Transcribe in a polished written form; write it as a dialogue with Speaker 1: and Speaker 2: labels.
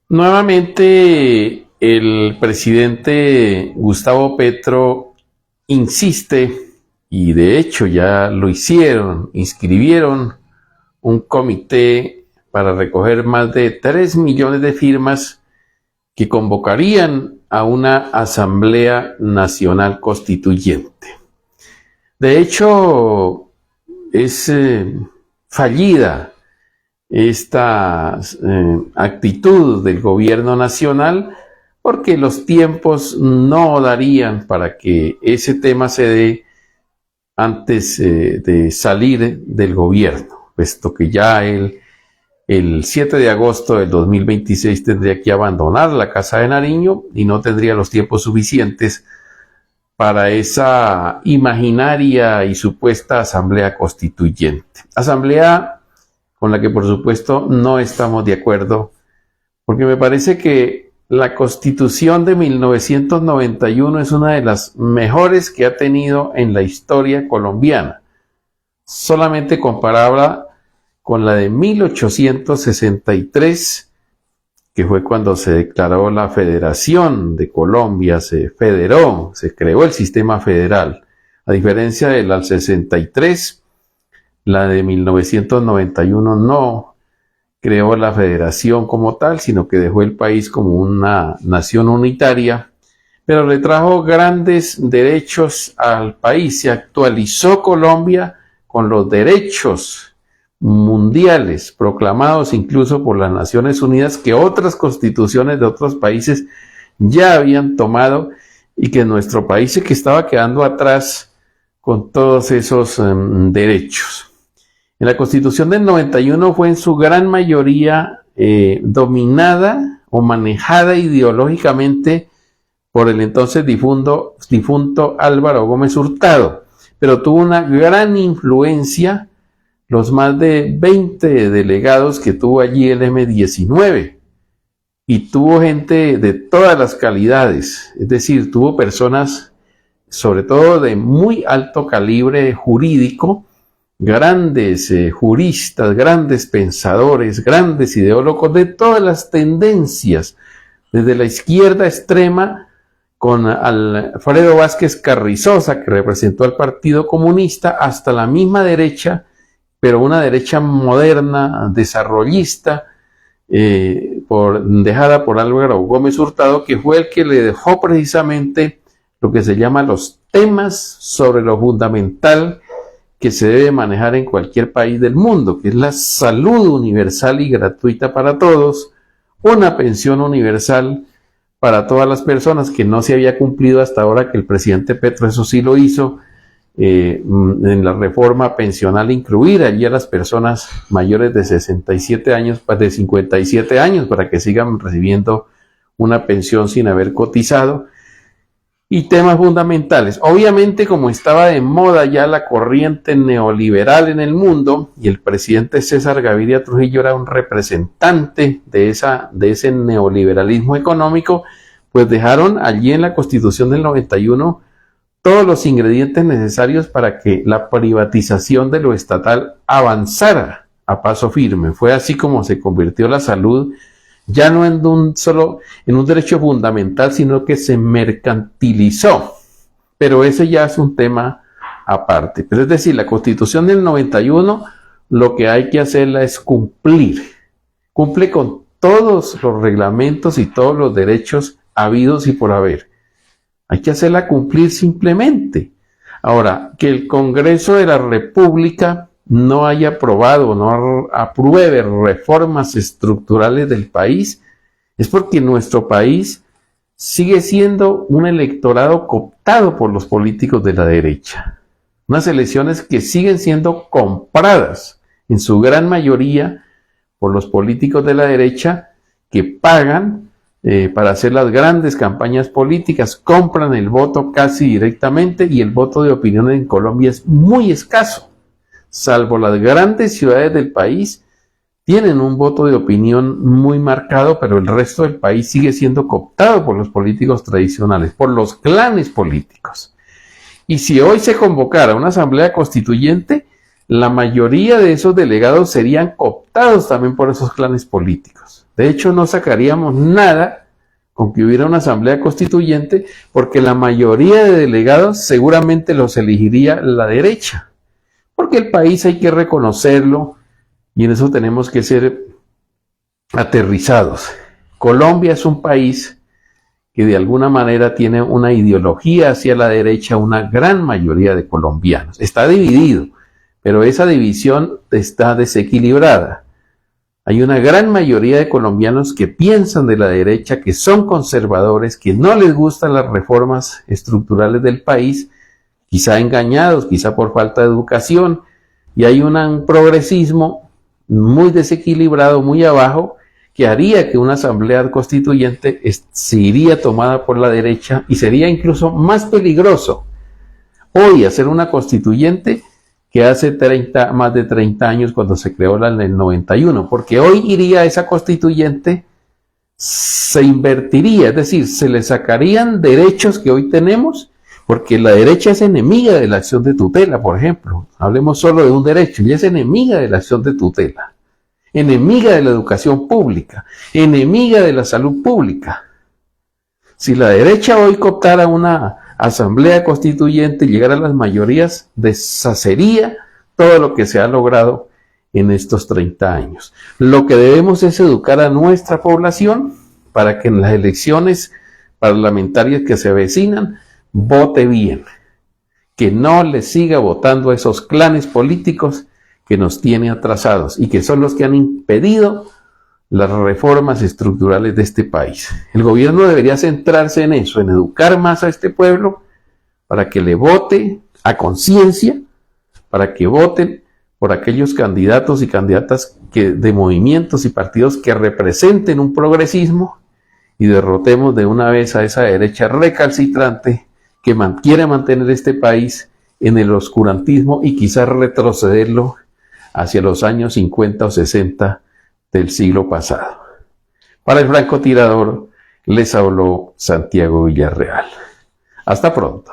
Speaker 1: Nuevamente, el presidente Gustavo Petro insiste, y de hecho ya lo hicieron, inscribieron un comité para recoger más de 3 millones de firmas que convocarían a una Asamblea Nacional Constituyente. De hecho, es fallida esta actitud del gobierno nacional porque los tiempos no darían para que ese tema se dé antes de salir del gobierno, puesto que ya el 7 de agosto del 2026 tendría que abandonar la Casa de Nariño y no tendría los tiempos suficientes para esa imaginaria y supuesta asamblea constituyente. Asamblea con la que por supuesto no estamos de acuerdo, porque me parece que la Constitución de 1991 es una de las mejores que ha tenido en la historia colombiana, solamente comparable con la de 1863, que fue cuando se declaró la Federación de Colombia, se federó, se creó el sistema federal. A diferencia de la del 63, la de 1991 no creó la federación como tal, sino que dejó el país como una nación unitaria, pero le trajo grandes derechos al país. Se actualizó Colombia con los derechos mundiales proclamados incluso por las Naciones Unidas, que otras constituciones de otros países ya habían tomado, y que nuestro país que estaba quedando atrás con todos esos derechos. En la Constitución del 91 fue en su gran mayoría dominada o manejada ideológicamente por el entonces difunto Álvaro Gómez Hurtado, pero tuvo una gran influencia los más de 20 delegados que tuvo allí el M-19, y tuvo gente de todas las calidades, es decir, tuvo personas sobre todo de muy alto calibre jurídico, grandes juristas, grandes pensadores, grandes ideólogos de todas las tendencias, desde la izquierda extrema con Alfredo Vázquez Carrizosa, que representó al Partido Comunista, hasta la misma derecha, pero una derecha moderna, desarrollista, dejada por Álvaro Gómez Hurtado, que fue el que le dejó precisamente lo que se llama los temas sobre lo fundamental que se debe manejar en cualquier país del mundo, que es la salud universal y gratuita para todos, una pensión universal para todas las personas, que no se había cumplido hasta ahora, que el presidente Petro eso sí lo hizo, en la reforma pensional, incluir allí a las personas mayores de 67 años, de 57 años, para que sigan recibiendo una pensión sin haber cotizado, y temas fundamentales. Obviamente, como estaba de moda ya la corriente neoliberal en el mundo, y el presidente César Gaviria Trujillo era un representante de ese neoliberalismo económico, pues dejaron allí en la Constitución del 91 todos los ingredientes necesarios para que la privatización de lo estatal avanzara a paso firme. Fue así como se convirtió la salud ya no en un derecho fundamental, sino que se mercantilizó. Pero ese ya es un tema aparte. Pero es decir, la Constitución del 91, lo que hay que hacerla es cumplir. Cumple con todos los reglamentos y todos los derechos habidos y por haber. Hay que hacerla cumplir simplemente. Ahora, que el Congreso de la República no haya aprobado, no apruebe reformas estructurales del país, es porque nuestro país sigue siendo un electorado cooptado por los políticos de la derecha. Unas elecciones que siguen siendo compradas en su gran mayoría por los políticos de la derecha, que pagan para hacer las grandes campañas políticas, compran el voto casi directamente, y el voto de opinión en Colombia es muy escaso. Salvo las grandes ciudades del país, tienen un voto de opinión muy marcado, pero el resto del país sigue siendo cooptado por los políticos tradicionales, por los clanes políticos. Y si hoy se convocara una asamblea constituyente, la mayoría de esos delegados serían cooptados también por esos clanes políticos. De hecho, no sacaríamos nada con que hubiera una asamblea constituyente, porque la mayoría de delegados seguramente los elegiría la derecha. Porque el país hay que reconocerlo, y en eso tenemos que ser aterrizados. Colombia es un país que de alguna manera tiene una ideología hacia la derecha, una gran mayoría de colombianos. Está dividido, pero esa división está desequilibrada. Hay una gran mayoría de colombianos que piensan de la derecha, que son conservadores, que no les gustan las reformas estructurales del país, quizá engañados, quizá por falta de educación, y hay un progresismo muy desequilibrado, muy abajo, que haría que una asamblea constituyente se iría tomada por la derecha y sería incluso más peligroso hoy hacer una constituyente que hace más de 30 años cuando se creó en el 91, porque hoy iría esa constituyente, se invertiría, es decir, se le sacarían derechos que hoy tenemos, porque la derecha es enemiga de la acción de tutela, por ejemplo. Hablemos solo de un derecho, ella es enemiga de la acción de tutela, enemiga de la educación pública, enemiga de la salud pública. Si la derecha hoy cooptara una asamblea constituyente y llegara a las mayorías, deshacería todo lo que se ha logrado en estos 30 años. Lo que debemos es educar a nuestra población para que en las elecciones parlamentarias que se avecinan vote bien, que no le siga votando a esos clanes políticos que nos tiene atrasados y que son los que han impedido las reformas estructurales de este país. El gobierno debería centrarse en eso, en educar más a este pueblo para que le vote a conciencia, para que voten por aquellos candidatos y candidatas de movimientos y partidos que representen un progresismo y derrotemos de una vez a esa derecha recalcitrante que quiere mantener este país en el oscurantismo y quizás retrocederlo hacia los años 50 o 60 del siglo pasado. Para el francotirador les habló Santiago Villarreal. Hasta pronto.